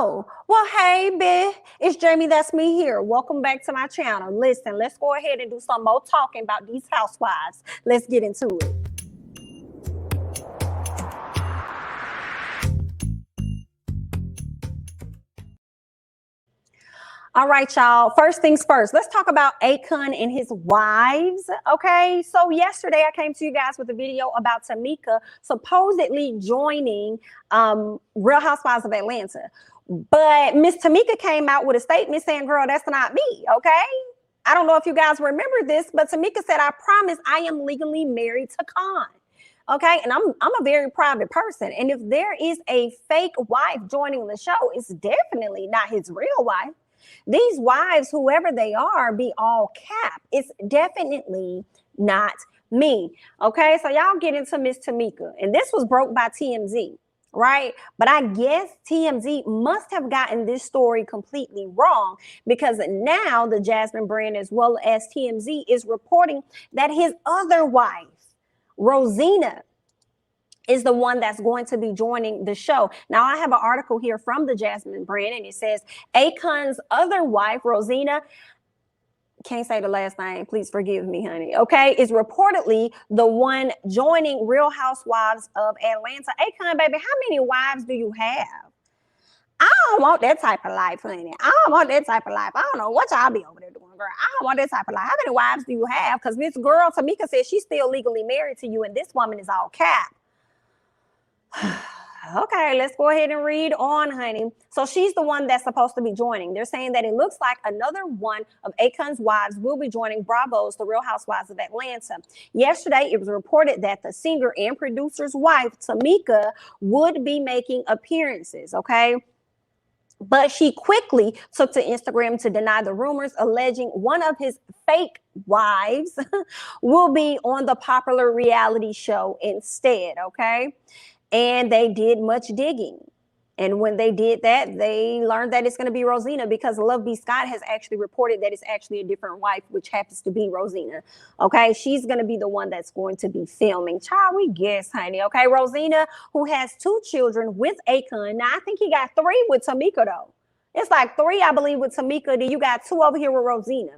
Oh, well, hey, bitch. It's Jamie, that's me here. Welcome back to my channel. Listen, let's go ahead and do some more talking about these housewives. Let's get into it. All right, y'all. First things first, let's talk about Akon and his wives. Okay, so yesterday I came to you guys with a video about Tamika supposedly joining Real Housewives of Atlanta. But Miss Tamika came out with a statement saying, girl, that's not me, okay? I don't know if you guys remember this, but Tamika said, I promise I am legally married to Khan. Okay, and I'm a very private person. And if there is a fake wife joining the show, it's definitely not his real wife. These wives, whoever they are, be all cap. It's definitely not me. Okay, so y'all get into Miss Tamika. And this was broke by TMZ, right? But I guess TMZ must have gotten this story completely wrong, because now the Jasmine brand as well as TMZ is reporting that his other wife, Rosina, is the one that's going to be joining the show. Now, I have an article here from the Jasmine brand, and it says Akon's other wife, Rosina, can't say the last name, please forgive me, honey, okay, is reportedly the one joining Real Housewives of Atlanta. Akon, baby, how many wives do you have? I don't want that type of life, honey. I don't want that type of life. I don't know what y'all be over there doing, girl. I don't want that type of life. How many wives do you have? Because this girl, Tamika, says she's still legally married to you, and this woman is all cap. Okay, let's go ahead and read on, honey. So she's the one that's supposed to be joining. They're saying that it looks like another one of Akon's wives will be joining Bravo's The Real Housewives of Atlanta. Yesterday, it was reported that the singer and producer's wife, Tamika, would be making appearances, okay? But she quickly took to Instagram to deny the rumors, alleging one of his fake wives will be on the popular reality show instead, okay? And they did much digging. And when they did that, they learned that it's going to be Rosina, because Love B. Scott has actually reported that it's actually a different wife, which happens to be Rosina. Okay, she's going to be the one that's going to be filming. Child, we guess, honey. Okay, Rosina, who has 2 children with Akon. Now, I think he got 3 with Tamika, though. It's like 3, I believe, with Tamika. Then you got 2 over here with Rosina.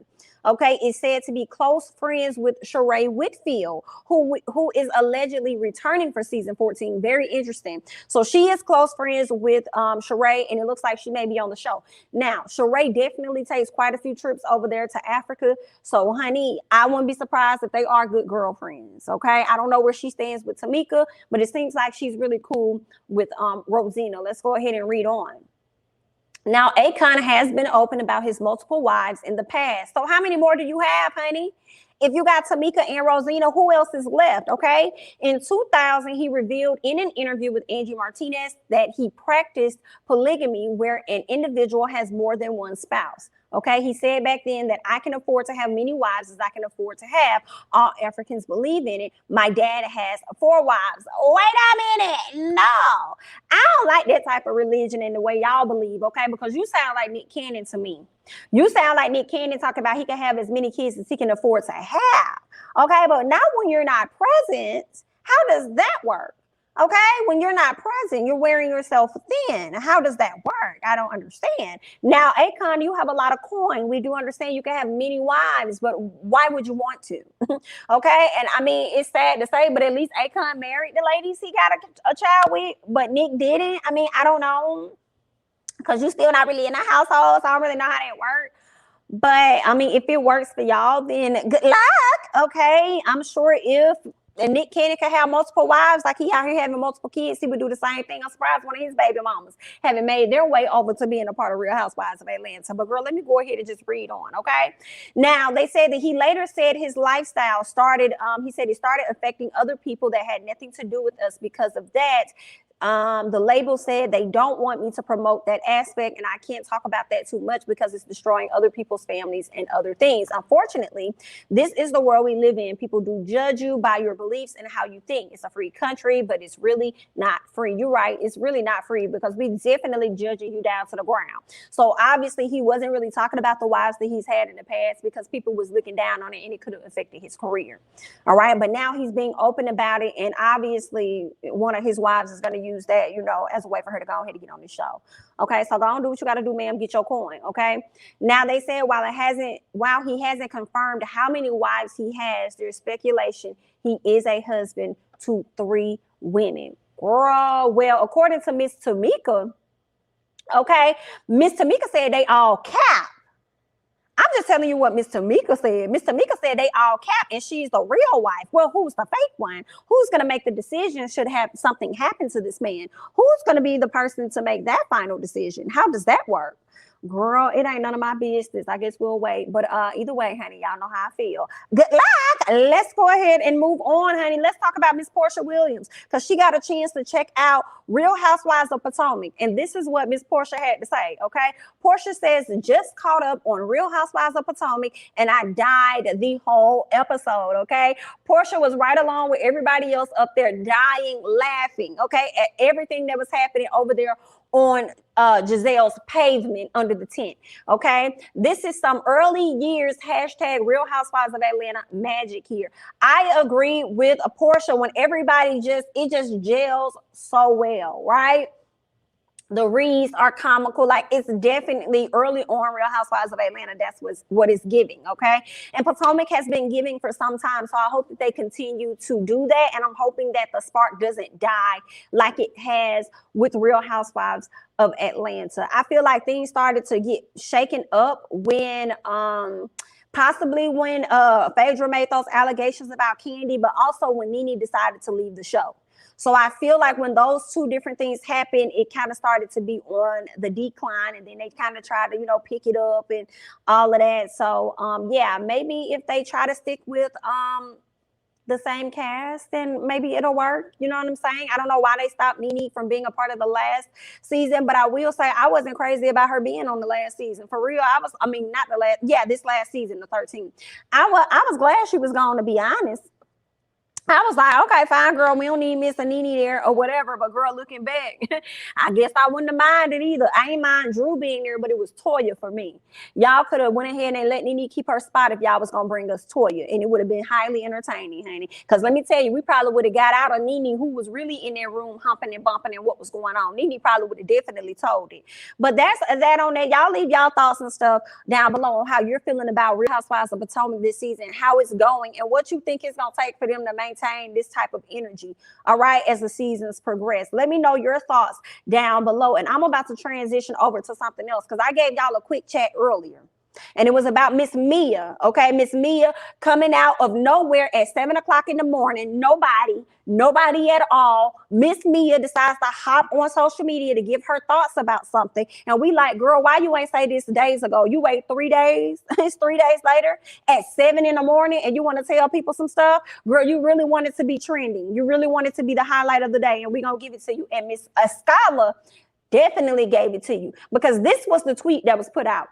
Okay, it's said to be close friends with Sheree Whitfield, who is allegedly returning for season 14. Very interesting. So she is close friends with Sheree, and it looks like she may be on the show. Now, Sheree definitely takes quite a few trips over there to Africa. So, honey, I wouldn't be surprised if they are good girlfriends. Okay, I don't know where she stands with Tamika, but it seems like she's really cool with Rosina. Let's go ahead and read on. Now, Akon has been open about his multiple wives in the past. So how many more do you have, honey? If you got Tamika and Rosina, who else is left, okay? In 2000, he revealed in an interview with Angie Martinez that he practiced polygamy, where an individual has more than one spouse. Okay, he said back then that I can afford to have many wives as I can afford to have. All Africans believe in it. My dad has 4 wives. Wait a minute. No, I don't like that type of religion in the way y'all believe, okay? Because you sound like Nick Cannon to me. You sound like Nick Cannon talking about he can have as many kids as he can afford to have. Okay, but now when you're not present, how does that work? Okay, when you're not present, you're wearing yourself thin. How does that work? I don't understand. Now, Akon, you have a lot of coin. We do understand you can have many wives, but why would you want to? Okay, and I mean, it's sad to say, but at least Akon married the ladies he got a child with, but Nick didn't. I mean, I don't know, because you're still not really in a household, so I don't really know how that works. But I mean, if it works for y'all, then good luck. Okay, I'm sure if Nick Cannon could have multiple wives, like he out here having multiple kids, he would do the same thing. I'm surprised one of his baby mamas haven't made their way over to being a part of Real Housewives of Atlanta. But girl, let me go ahead and just read on, okay? Now, they said that he later said his lifestyle started, he said it started affecting other people that had nothing to do with us. Because of that, the label said they don't want me to promote that aspect, and I can't talk about that too much because it's destroying other people's families and other things. Unfortunately, this is the world we live in. People do judge you by your beliefs and how you think. It's a free country, but it's really not free. You're right. It's really not free, because we definitely judging you down to the ground. So obviously he wasn't really talking about the wives that he's had in the past, because people was looking down on it and it could have affected his career. All right. But now he's being open about it. And obviously one of his wives is going to use use that, you know, as a way for her to go ahead and get on the show. Okay, so go on, do what you got to do, ma'am. Get your coin. Okay. Now they said while he hasn't confirmed how many wives he has, there's speculation he is a husband to 3 women. Girl, well, according to Miss Tamika, okay, Miss Tamika said they all cap. I'm just telling you what Miss Tamika said. Miss Tamika said they all cap and she's the real wife. Well, who's the fake one? Who's going to make the decision should have something happen to this man? Who's going to be the person to make that final decision? How does that work? Girl, it ain't none of my business. I guess we'll wait. But either way, honey, y'all know how I feel. Good luck. Let's go ahead and move on, honey. Let's talk about Miss Portia Williams because she got a chance to check out Real Housewives of Potomac. And this is what Miss Portia had to say, okay? Portia says, just caught up on Real Housewives of Potomac and I died the whole episode, okay? Portia was right along with everybody else up there dying, laughing, okay, at everything that was happening over there on Gizelle's pavement under the tent. Okay, this is some early years hashtag Real Housewives of Atlanta magic here. I agree with Portia when everybody it just gels so well, right? The reads are comical. Like it's definitely early on Real Housewives of Atlanta. That's what it's giving. Okay. And Potomac has been giving for some time. So I hope that they continue to do that. And I'm hoping that the spark doesn't die like it has with Real Housewives of Atlanta. I feel like things started to get shaken up when, possibly when Phaedra made those allegations about Kandi, but also when Nene decided to leave the show. So I feel like when those two different things happened, it kind of started to be on the decline, and then they kind of tried to, you know, pick it up and all of that. So yeah, maybe if they try to stick with the same cast, then maybe it'll work. You know what I'm saying? I don't know why they stopped Nene from being a part of the last season, but I will say I wasn't crazy about her being on the last season. For real, this last season, the 13th. I was glad she was gone, to be honest. I was like, okay, fine, girl. We don't need Miss Nene there or whatever. But girl, looking back, I guess I wouldn't have minded either. I ain't mind Drew being there, but it was Toya for me. Y'all could have went ahead and let Nene keep her spot if y'all was going to bring us Toya. And it would have been highly entertaining, honey. Because let me tell you, we probably would have got out of Nene, who was really in their room humping and bumping and what was going on. Nene probably would have definitely told it. But that's that on that. Y'all leave y'all thoughts and stuff down below on how you're feeling about Real Housewives of Potomac this season, how it's going, and what you think it's going to take for them to maintain this type of energy, all right, as the seasons progress. Let me know your thoughts down below. And I'm about to transition over to something else because I gave y'all a quick chat earlier. And it was about Miss Mia, okay? Miss Mia coming out of nowhere at 7 o'clock in the morning. Nobody at all. Miss Mia decides to hop on social media to give her thoughts about something. And we like, girl, why you ain't say this days ago? You wait 3 days. It's 3 days later at 7 in the morning and you want to tell people some stuff? Girl, you really want it to be trending. You really want it to be the highlight of the day. And we're going to give it to you. And Miss Askale definitely gave it to you because this was the tweet that was put out.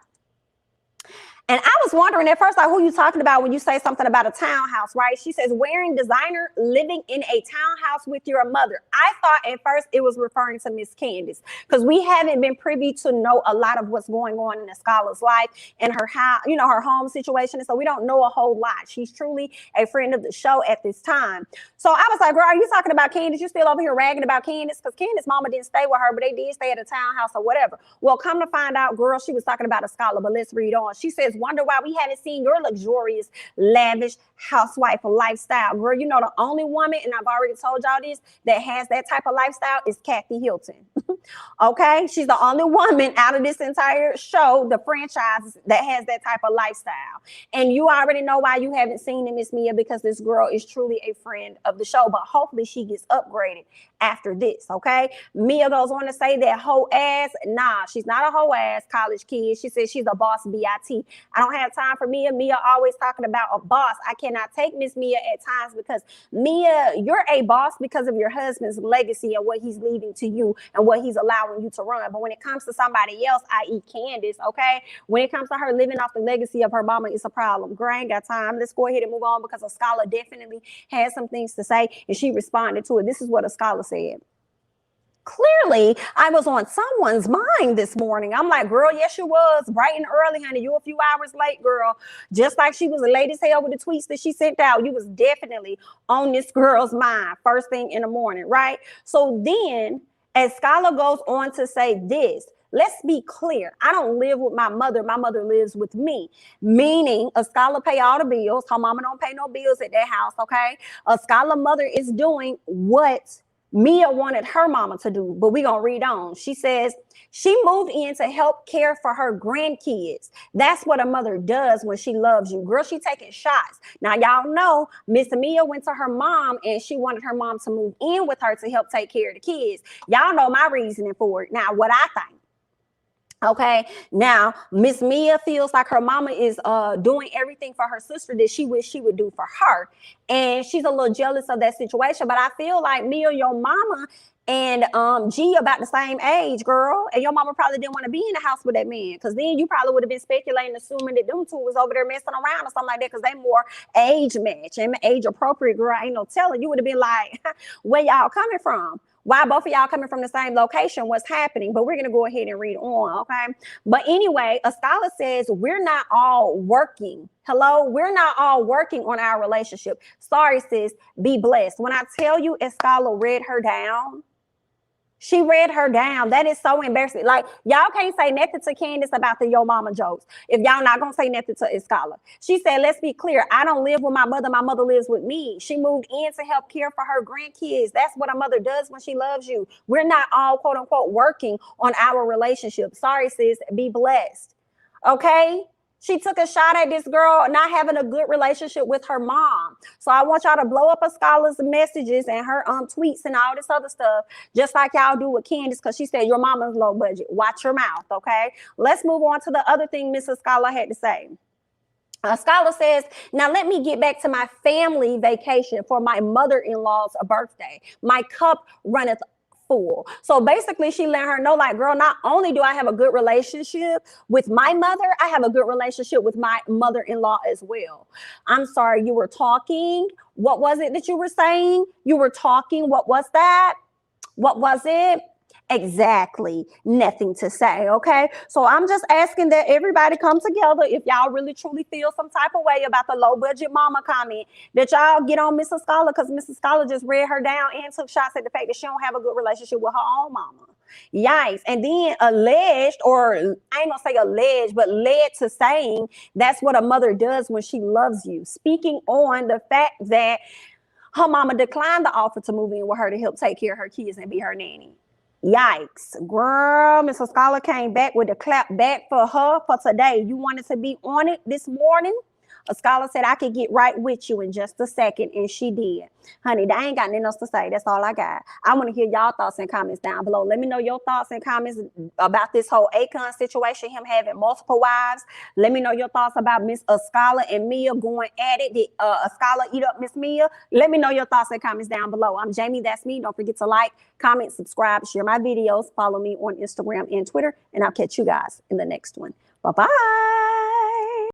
And I was wondering at first, like, who you talking about when you say something about a townhouse, right? She says, wearing designer, living in a townhouse with your mother. I thought at first it was referring to Miss Candiace because we haven't been privy to know a lot of what's going on in Askale's life and her house, you know, her home situation. So we don't know a whole lot. She's truly a friend of the show at this time. So I was like, girl, are you talking about Candiace? You still over here ragging about Candiace? Because Candiace's mama didn't stay with her, but they did stay at a townhouse or whatever. Well, come to find out, girl, she was talking about Askale, but let's read on. She says, wonder why we haven't seen your luxurious, lavish housewife lifestyle. Girl, you know the only woman, and I've already told y'all this, that has that type of lifestyle is Kathy Hilton. Okay? She's the only woman out of this entire show, the franchise, that has that type of lifestyle. And you already know why you haven't seen it, Miss Mia, because this girl is truly a friend of the show, but hopefully she gets upgraded after this, okay? Mia goes on to say that hoe ass, nah, she's not a hoe ass college kid. She says she's a boss BIT. I don't have time for Mia. Mia always talking about a boss. I cannot take Miss Mia at times because Mia, you're a boss because of your husband's legacy and what he's leaving to you and what he's allowing you to run. But when it comes to somebody else, i.e. Candiace, okay, when it comes to her living off the legacy of her mama, it's a problem. Girl, I ain't got time. Let's go ahead and move on because Askale definitely had some things to say and she responded to it. This is what Askale said. Clearly, I was on someone's mind this morning. I'm like, girl, yes, you was. Bright and early, honey. You a few hours late, girl. Just like she was late as hell with the tweets that she sent out. You was definitely on this girl's mind first thing in the morning, right? So then Askale goes on to say this. Let's be clear. I don't live with my mother. My mother lives with me. Meaning, Askale pay all the bills. Her mama don't pay no bills at that house, okay? Askale mother is doing what Mia wanted her mama to do. But we gonna read on. She says, she moved in to help care for her grandkids. That's what a mother does when she loves you. Girl, she taking shots. Now, y'all know Miss Mia went to her mom and she wanted her mom to move in with her to help take care of the kids. Y'all know my reasoning for it. Now, what I think. Okay, now Miss Mia feels like her mama is doing everything for her sister that she wish she would do for her, and she's a little jealous of that situation. But I feel like Mia, your mama, and G about the same age, girl, and your mama probably didn't want to be in the house with that man, because then you probably would have been speculating, assuming that them two was over there messing around or something like that, because they more age match and age appropriate. Girl, ain't no telling. You would have been like, where y'all coming from? Why both of y'all coming from the same location? What's happening? But we're going to go ahead and read on, okay? But anyway, Askale says, we're not all working. Hello? We're not all working on our relationship. Sorry, sis. Be blessed. When I tell you Askale read her down, she read her down. That is so embarrassing. Like, y'all can't say nothing to Candiace about the yo mama jokes if y'all not gonna say nothing to Askale. She said, let's be clear. I don't live with my mother. My mother lives with me. She moved in to help care for her grandkids. That's what a mother does when she loves you. We're not all, quote unquote, working on our relationship. Sorry, sis. Be blessed. Okay? She took a shot at this girl not having a good relationship with her mom. So I want y'all to blow up Askale's messages and her tweets and all this other stuff, just like y'all do with Candiace, because she said your mama's low budget. Watch your mouth, okay? Let's move on to the other thing Miss Askale had to say. Askale says, now let me get back to my family vacation for my mother-in-law's birthday. My cup runneth full. So basically she let her know, like, girl, not only do I have a good relationship with my mother, I have a good relationship with my mother-in-law as well. I'm sorry, you were talking. What was it that you were saying? You were talking. What was that? What was it? Exactly. Nothing to say. Okay. So I'm just asking that everybody come together. If y'all really truly feel some type of way about the low budget mama comment, that y'all get on Mrs. Askale, because Mrs. Askale just read her down and took shots at the fact that she don't have a good relationship with her own mama. Yikes. And then alleged, or I ain't gonna say alleged, but led to saying that's what a mother does when she loves you. Speaking on the fact that her mama declined the offer to move in with her to help take care of her kids and be her nanny. Yikes. Girl, Miss Askale came back with a clap back for her for today. You wanted to be on it this morning? Askale said, I could get right with you in just a second, and she did. Honey, I ain't got nothing else to say. That's all I got. I want to hear y'all thoughts and comments down below. Let me know your thoughts and comments about this whole Akon situation, him having multiple wives. Let me know your thoughts about Miss Askale and Mia going at it. Did Askale eat up Miss Mia? Let me know your thoughts and comments down below. I'm Jamie, that's me. Don't forget to like, comment, subscribe, share my videos. Follow me on Instagram and Twitter, and I'll catch you guys in the next one. Bye-bye.